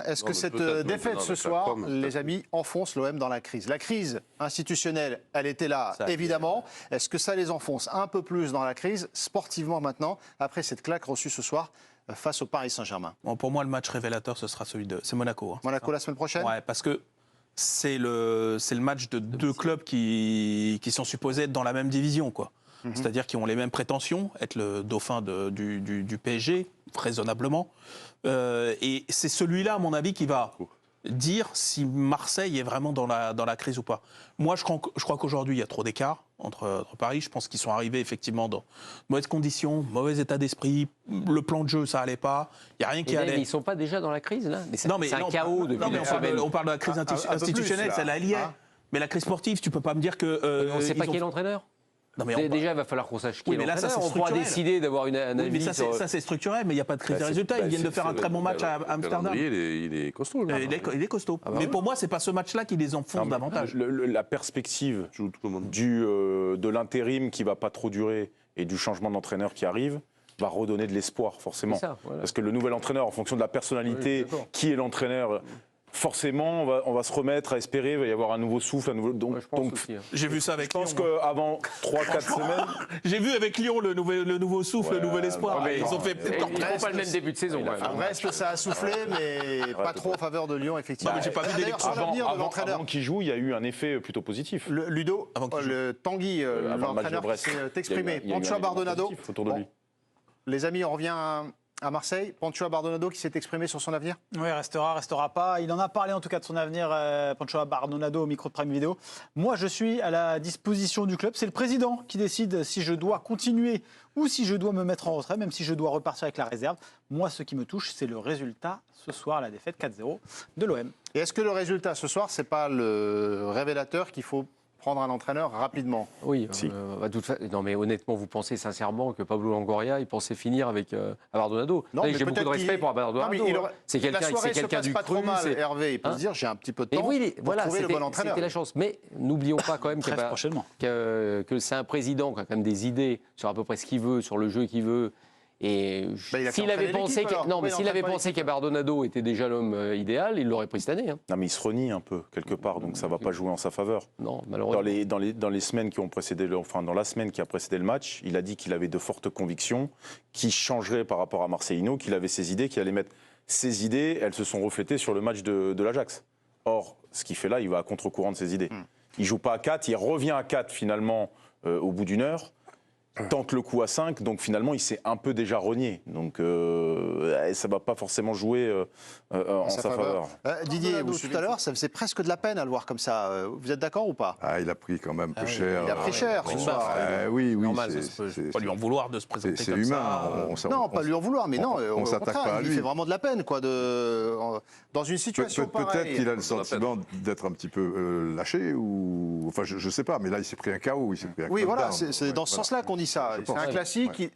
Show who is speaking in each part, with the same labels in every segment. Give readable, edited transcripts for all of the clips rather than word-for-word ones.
Speaker 1: Stéphane, est-ce que cette défaite ce soir, les amis, enfonce l'OM dans la crise? La crise institutionnelle, elle était là, évidemment. Est-ce que ça les enfonce un peu plus dans la crise, sportivement maintenant, après cette claque reçue ce soir face au Paris Saint-Germain?
Speaker 2: Bon, pour moi, le match révélateur, ce sera c'est Monaco. Hein.
Speaker 1: Monaco la semaine prochaine?
Speaker 2: Ouais, parce que c'est le match de deux clubs qui sont supposés être dans la même division, quoi. C'est-à-dire qui ont les mêmes prétentions, être le dauphin du PSG, raisonnablement. Et c'est celui-là, à mon avis, qui va dire si Marseille est vraiment dans la crise ou pas. Moi, je crois qu'aujourd'hui, il y a trop d'écart entre Paris. Je pense qu'ils sont arrivés effectivement dans de mauvaises conditions, mauvais état d'esprit. Le plan de jeu, ça allait pas. Il n'y a rien qui allait.
Speaker 3: Ils ne sont pas déjà dans la crise, là?
Speaker 2: Non, mais
Speaker 3: c'est un chaos depuis une semaine.
Speaker 2: On parle de la crise institutionnelle, celle-là, elle y est. Mais la crise sportive, tu ne peux pas me dire que...
Speaker 3: on ne sait pas qui est l'entraîneur. Déjà, il va falloir qu'on sache qui est l'entraîneur. On pourra décider d'avoir un avis.
Speaker 2: Mais ça, c'est structurel, mais il n'y a pas de crise de résultat. Ils viennent de faire un très bon match à Amsterdam.
Speaker 4: Il est costaud.
Speaker 2: Il est costaud. Mais pour moi, ce n'est pas ce match-là qui les enfonce davantage.
Speaker 5: La perspective de l'intérim qui ne va pas trop durer et du changement d'entraîneur qui arrive va redonner de l'espoir, forcément. Parce que le nouvel entraîneur, en fonction de la personnalité, qui est l'entraîneur... Forcément, on va se remettre à espérer, il va y avoir un nouveau souffle, donc
Speaker 2: j'ai vu ça avec Lyon.
Speaker 5: Je pense qu'avant 3-4 semaines...
Speaker 2: J'ai vu avec Lyon le nouveau souffle, le nouvel espoir. Ils ont fait
Speaker 3: ils n'ont pas le même début de saison.
Speaker 1: Reste, ça a soufflé, mais pas trop en faveur de Lyon, effectivement.
Speaker 2: Mais j'ai pas vu d'élection.
Speaker 5: Avant qu'il joue, il y a eu un effet plutôt positif.
Speaker 1: Ludo, le Tanguy, l'entraîneur qui s'est exprimé. Pancho Bardonado. Les amis, on revient à Marseille, Pancho Bardonado qui s'est exprimé sur son avenir?
Speaker 6: Oui, restera pas. Il en a parlé en tout cas de son avenir, Pancho Bardonado, au micro de Prime Video. Moi, je suis à la disposition du club. C'est le président qui décide si je dois continuer ou si je dois me mettre en retrait, même si je dois repartir avec la réserve. Moi, ce qui me touche, c'est le résultat ce soir, la défaite 4-0 de l'OM.
Speaker 1: Et est-ce que le résultat ce soir, c'est pas le révélateur qu'il faut prendre un entraîneur rapidement?
Speaker 3: Oui, non mais honnêtement, vous pensez sincèrement que Pablo Longoria, il pensait finir avec Bardonado? J'ai beaucoup de respect pour Bardonado. C'est quelqu'un du cru.
Speaker 1: Hervé, il peut se dire, j'ai un petit peu de temps pour trouver le bon entraîneur.
Speaker 3: C'était la chance. Mais n'oublions pas quand même que c'est un président qui a quand même des idées sur à peu près ce qu'il veut, sur le jeu qu'il veut. Et s'il avait pensé que Bardonado était déjà l'homme idéal, il l'aurait pris cette année.
Speaker 5: Non, mais il se renie un peu quelque part, donc ça ne va pas jouer en sa faveur.
Speaker 3: Non, malheureusement.
Speaker 5: Dans les semaines qui ont précédé, dans la semaine qui a précédé le match, il a dit qu'il avait de fortes convictions, qu'il changerait par rapport à Marcelino, qu'il avait ses idées, qu'il allait mettre ses idées. Elles se sont reflétées sur le match de l'Ajax. Or, ce qu'il fait là, il va à contre-courant de ses idées. Il ne joue pas à 4, il revient à 4 finalement au bout d'une heure. Tente le coup à 5, donc finalement il s'est un peu déjà renié. Donc ça ne va pas forcément jouer en sa faveur.
Speaker 1: Didier, tout à l'heure, ça faisait presque de la peine à le voir comme ça. Vous êtes d'accord ou pas?
Speaker 4: Il a pris quand même peu cher.
Speaker 1: Il a pris cher ce soir.
Speaker 4: Oui,
Speaker 2: c'est pas lui en vouloir de se présenter
Speaker 4: c'est
Speaker 2: comme
Speaker 4: humain.
Speaker 2: ça.
Speaker 1: Non, pas lui en vouloir, mais non,
Speaker 4: on s'attaque pas à lui.
Speaker 1: Il fait vraiment de la peine, quoi, dans une situation pareille.
Speaker 4: Peut-être qu'il a le sentiment d'être un petit peu lâché, ou enfin je ne sais pas, mais là il s'est pris un KO,
Speaker 1: Oui, voilà, c'est dans ce sens-là qu'on dit ça. C'est un classique.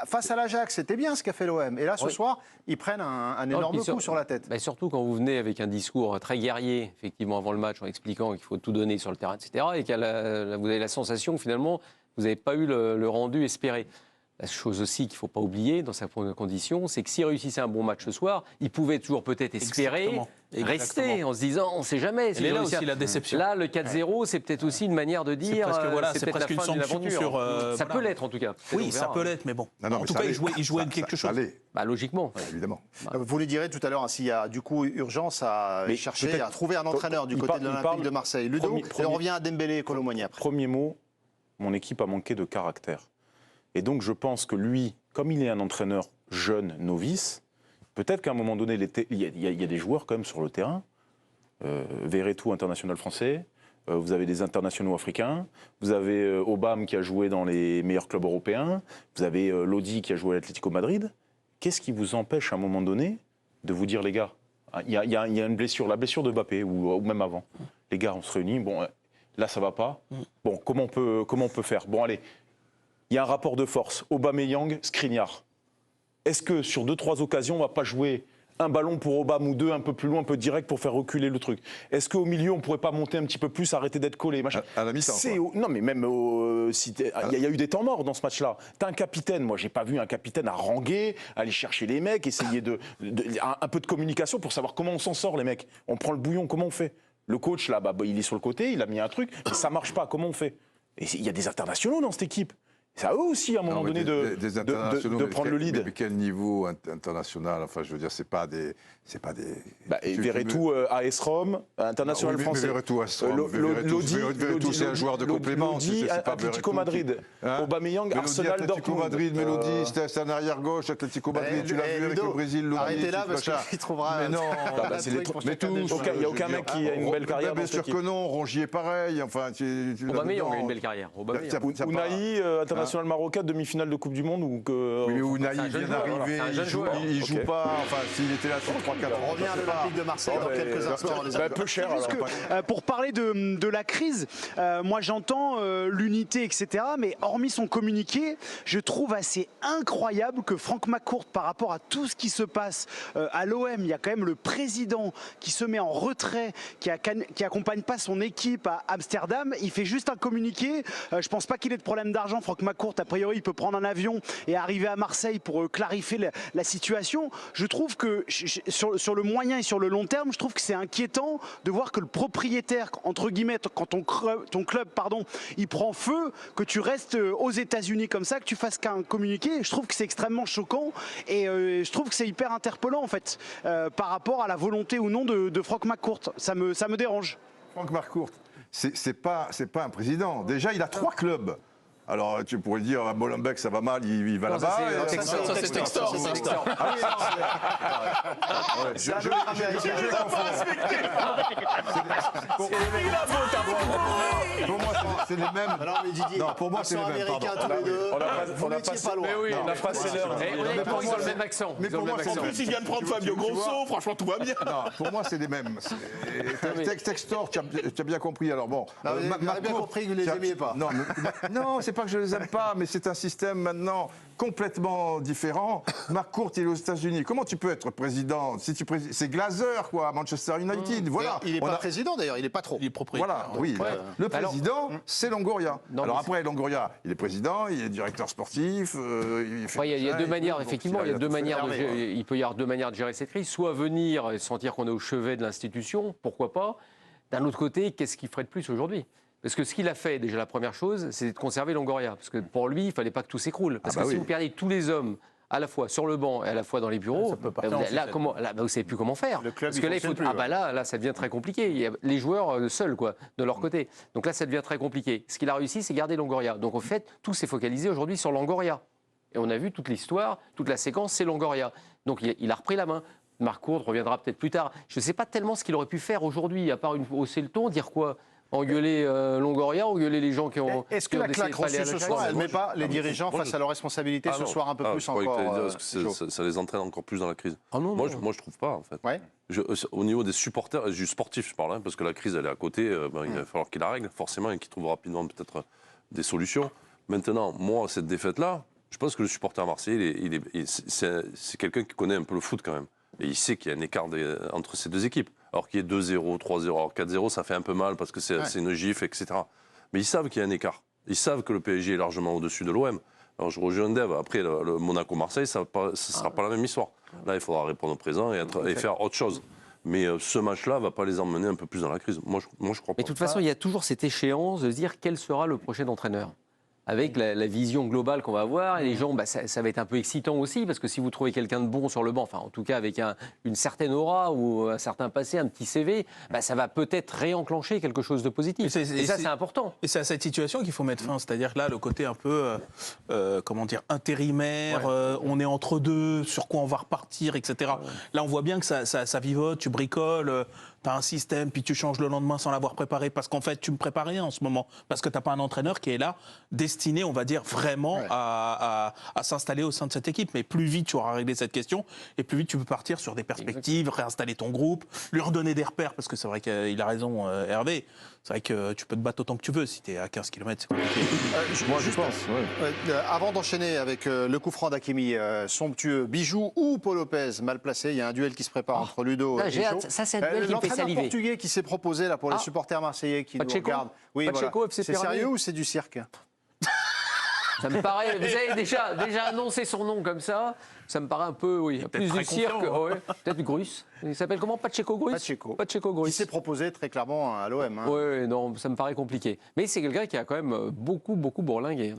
Speaker 1: Face à l'Ajax, c'était bien ce qu'a fait l'OM. Et là, ce soir, ils prennent un énorme coup sur la tête.
Speaker 3: Surtout quand vous venez avec un discours très guerrier, effectivement, avant le match, en expliquant qu'il faut tout donner sur le terrain, etc. Et que vous avez la sensation que finalement, vous n'avez pas eu le rendu espéré. La chose aussi qu'il ne faut pas oublier dans sa condition, c'est que s'il réussissait un bon match ce soir, il pouvait toujours peut-être espérer rester en se disant on ne sait jamais.
Speaker 2: Et là aussi la déception.
Speaker 3: Là, le 4-0, c'est peut-être aussi une manière de dire
Speaker 2: c'est peut-être la fin d'une aventure.
Speaker 3: Ça peut l'être en tout cas.
Speaker 2: Oui, ça peut l'être, mais bon. En tout cas, il jouait quelque chose.
Speaker 3: Logiquement.
Speaker 4: Évidemment.
Speaker 1: Vous le direz tout à l'heure, s'il y a du coup urgence à chercher, à trouver un entraîneur du côté de l'Olympique de Marseille. Ludo, et on revient à Dembélé et Kolo-Muani après.
Speaker 5: Premier mot, mon équipe a manqué de caractère. Et donc je pense que lui, comme il est un entraîneur jeune, novice, peut-être qu'à un moment donné, il y a des joueurs quand même sur le terrain. Verretou, international français. Vous avez des internationaux africains. Vous avez Obama qui a joué dans les meilleurs clubs européens. Vous avez Lodi qui a joué à l'Atlético Madrid. Qu'est-ce qui vous empêche à un moment donné de vous dire, les gars, il y a une blessure, la blessure de Mbappé ou même avant. Les gars, on se réunit. Bon, là, ça va pas. Bon, comment on peut faire? Bon, allez. Il y a un rapport de force. Aubameyang, Skriniar. Est-ce que sur 2-3 occasions, on ne va pas jouer un ballon pour Obama ou deux un peu plus loin, un peu direct pour faire reculer le truc. Est-ce qu'au milieu, on pourrait pas monter un petit peu plus, arrêter d'être collé, machin.
Speaker 4: À la mi-temps,
Speaker 5: Non, mais même il y a eu des temps morts dans ce match-là. T'as un capitaine, moi j'ai pas vu un capitaine à ranguer, aller chercher les mecs, essayer un peu de communication pour savoir comment on s'en sort, les mecs. On prend le bouillon, comment on fait? Le coach là, il est sur le côté, il a mis un truc, mais ça marche pas. Comment on fait? Et il y a des internationaux dans cette équipe. C'est à eux aussi, à un moment donné, de prendre le lead.
Speaker 4: Mais quel niveau international? Enfin, je veux dire, c'est pas des.
Speaker 5: Verretou, AS Rome, international français.
Speaker 4: Verretou, AS Rome. Verretou, c'est un joueur de complément.
Speaker 5: Lodi, Atlético Madrid. Aubameyang, Arsenal,
Speaker 4: Atlético Madrid, Mélodie, c'est un arrière-gauche. Atlético Madrid, tu l'as vu avec le Brésil.
Speaker 1: Arrêtez là, parce qu'il trouvera.
Speaker 4: Mais non.
Speaker 5: Mais tous. Il n'y a aucun mec qui a une belle carrière.
Speaker 4: Bien sûr que non. Rongier, pareil.
Speaker 3: Aubameyang a une belle carrière.
Speaker 5: Unai, international marocain, demi-finale de Coupe du Monde.
Speaker 4: Oui, mais Unai vient d'arriver. Il joue pas. Enfin, s'il était là sur 3-4 ans.
Speaker 1: On revient à l'Olympique de Marseille dans quelques instants.
Speaker 5: Peu cher, alors.
Speaker 7: Pour parler de la crise, moi j'entends l'unité, etc. Mais hormis son communiqué, je trouve assez incroyable que Franck McCourt, par rapport à tout ce qui se passe à l'OM, il y a quand même le président qui se met en retrait, qui accompagne pas son équipe à Amsterdam. Il fait juste un communiqué. Je pense pas qu'il ait de problème d'argent. Franck McCourt, a priori, il peut prendre un avion et arriver à Marseille pour clarifier la situation. Je trouve que sur le moyen et sur le long terme, je trouve que c'est inquiétant de voir que le propriétaire, entre guillemets, quand ton club, il prend feu, que tu restes aux États-Unis comme ça, que tu fasses qu'un communiqué. Je trouve que c'est extrêmement choquant et je trouve que c'est hyper interpellant en fait par rapport à la volonté ou non de Franck McCourt. Ça me dérange.
Speaker 4: Franck McCourt, c'est pas un président. Déjà, il a 3 clubs. Alors, tu pourrais dire, Molenbeek, ça va mal, il va là-bas.
Speaker 2: Ça, c'est Textor.
Speaker 4: Pour moi, c'est les mêmes.
Speaker 1: Non,
Speaker 4: pour moi, c'est les mêmes.
Speaker 1: Américains tous les deux.
Speaker 5: On a passé
Speaker 1: pas loin.
Speaker 5: Mais oui, on a passé l'heure.
Speaker 3: Ils ont le même accent.
Speaker 4: Mais pour moi,
Speaker 5: En plus, il vient de prendre Fabio Grosso, franchement, tout va bien.
Speaker 4: Non, pour moi, c'est les mêmes. Textor, tu as bien compris. Alors bon.
Speaker 1: Vous avez bien compris que vous ne les aimiez pas.
Speaker 4: Non, c'est pas que je les aime pas, mais c'est un système maintenant complètement différent. McCourt, il est aux États-Unis. Comment tu peux être président c'est Glazer, quoi, à Manchester United. Voilà.
Speaker 1: Il n'est pas président d'ailleurs, il est patron.
Speaker 2: Il est propriétaire.
Speaker 4: Voilà, oui. Le président, c'est Longoria. Alors après, Longoria, il est président, il est directeur sportif.
Speaker 3: Il y a deux manières, effectivement, il peut y avoir deux manières de gérer cette crise. Soit venir et sentir qu'on est au chevet de l'institution, pourquoi pas. D'un autre côté, qu'est-ce qu'il ferait de plus aujourd'hui ? Parce que ce qu'il a fait, déjà la première chose, c'est de conserver Longoria. Parce que pour lui, il ne fallait pas que tout s'écroule. Parce que si vous perdez tous les hommes, à la fois sur le banc et à la fois dans les bureaux, vous ne savez plus comment faire.
Speaker 1: Parce
Speaker 3: que là, ça devient très compliqué. Il y a les joueurs seuls, quoi, de leur côté. Donc là, ça devient très compliqué. Ce qu'il a réussi, c'est garder Longoria. Donc en fait, tout s'est focalisé aujourd'hui sur Longoria. Et on a vu toute l'histoire, toute la séquence, c'est Longoria. Donc il a repris la main. McCourt reviendra peut-être plus tard. Je ne sais pas tellement ce qu'il aurait pu faire aujourd'hui, à part hausser le ton, dire quoi ? Engueuler Longoria, engueuler les gens qui ont.
Speaker 1: Est-ce que la claque reçue ce soir, elle ne met pas les dirigeants face à leurs responsabilités ce soir un peu plus encore
Speaker 8: ça les entraîne encore plus dans la crise. Moi, je trouve pas, en fait.
Speaker 1: Ouais.
Speaker 8: Au niveau des supporters, du sportif, je parle, parce que la crise, elle est à côté, il va falloir qu'il la règle, forcément, et qu'il trouve rapidement peut-être des solutions. Maintenant, moi, cette défaite-là, je pense que le supporter marseillais, c'est quelqu'un qui connaît un peu le foot quand même. Et il sait qu'il y a un écart entre ces deux équipes. Alors qu'il y ait 2-0, 3-0, alors 4-0, ça fait un peu mal parce que c'est une gifle, etc. Mais ils savent qu'il y a un écart. Ils savent que le PSG est largement au-dessus de l'OM. Alors je rejoins Dave. Après, le Monaco-Marseille, ce ne sera pas la même histoire. Là, il faudra répondre au présent et faire autre chose. Mais ce match-là ne va pas les emmener un peu plus dans la crise. Moi, je crois pas.
Speaker 3: Mais de toute façon, il y a toujours cette échéance de se dire quel sera le prochain entraîneur. Avec la vision globale qu'on va avoir, et les gens, ça va être un peu excitant aussi, parce que si vous trouvez quelqu'un de bon sur le banc, enfin en tout cas avec une certaine aura ou un certain passé, un petit CV, ça va peut-être réenclencher quelque chose de positif. Et ça, c'est important.
Speaker 2: Et c'est à cette situation qu'il faut mettre fin, c'est-à-dire que là, le côté un peu, intérimaire, on est entre deux, sur quoi on va repartir, etc. Là, on voit bien que ça vivote, tu bricoles, as un système, puis tu changes le lendemain sans l'avoir préparé, parce qu'en fait, tu me prépares rien en ce moment, parce que tu n'as pas un entraîneur qui est là, destiné, on va dire, vraiment à s'installer au sein de cette équipe. Mais plus vite tu auras réglé cette question, et plus vite tu peux partir sur des perspectives, réinstaller ton groupe, lui redonner des repères, parce que c'est vrai qu'il a raison, Hervé. C'est vrai que tu peux te battre autant que tu veux. Si tu es à 15 km, c'est compliqué.
Speaker 4: Moi, je pense.
Speaker 1: Avant d'enchaîner avec le coup franc d'Hakimi, somptueux, Bijou ou Paul Lopez, mal placé, il y a un duel qui se prépare entre Ludo et
Speaker 3: j'ai
Speaker 1: Jo.
Speaker 3: hâte. Ça, c'est un duel qui me fait
Speaker 1: L'entraîneur
Speaker 3: saliver.
Speaker 1: portugais qui s'est proposé là, pour les supporters marseillais qui
Speaker 3: Pacheco
Speaker 1: nous regardent. Oui,
Speaker 3: Pacheco,
Speaker 1: voilà.
Speaker 3: FC
Speaker 1: C'est
Speaker 3: Pyrénées.
Speaker 1: sérieux ou c'est du cirque?
Speaker 3: Ça me paraît, vous avez déjà annoncé son nom comme ça, ça me paraît un peu, oui, plus du cirque, ouais, peut-être Grus. Il s'appelle comment, Pacheco Grus? Pacheco Grus.
Speaker 1: Il s'est proposé très clairement à l'OM. Hein.
Speaker 3: Oui, non, ça me paraît compliqué. Mais c'est quelqu'un qui a quand même beaucoup bourlingué.